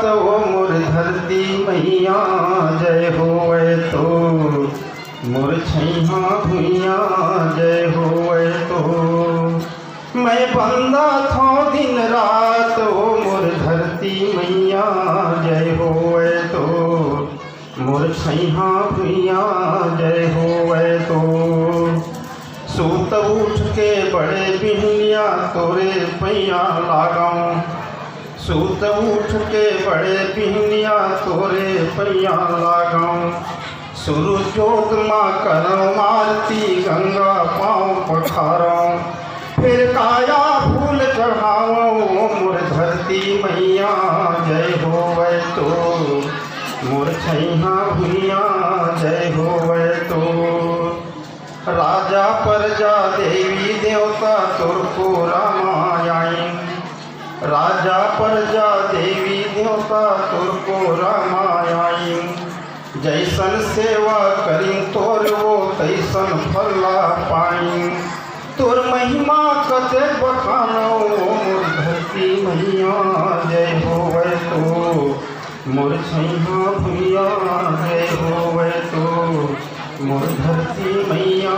तो मोर धरती मैया जय होवे तो मोर छैहा भुइया जय होवे तो। मैं बंदा था दिन रात ओ मोर धरती मैया जय होवे तो मोर छैहा भुइया जय होवे तो। सूत उठ के बड़े बिहनिया तोरे पैया लगाऊं, सूत उठ के बड़े बिहनिया तोरे पैया लगाऊं। सुरु जोत माँ करम आरती गंगा पाँव पखारूं, फिर काया फूल चढ़ाऊं मोर धरती मैया जय होवे तो मोर छैहा भुइया जय होवे तो। राजा प्रजा देवी देवता तुरको रामायण, राजा प्रजा देवी देवता तुरको रामायण। जैसन सेवा करी तोर वो तैसन फला पाई, तोर महिमा कते बखानो मोर धरती मैया जय होवे तो मोर छैहा भुइया जय होवे तो मोर धरती मैया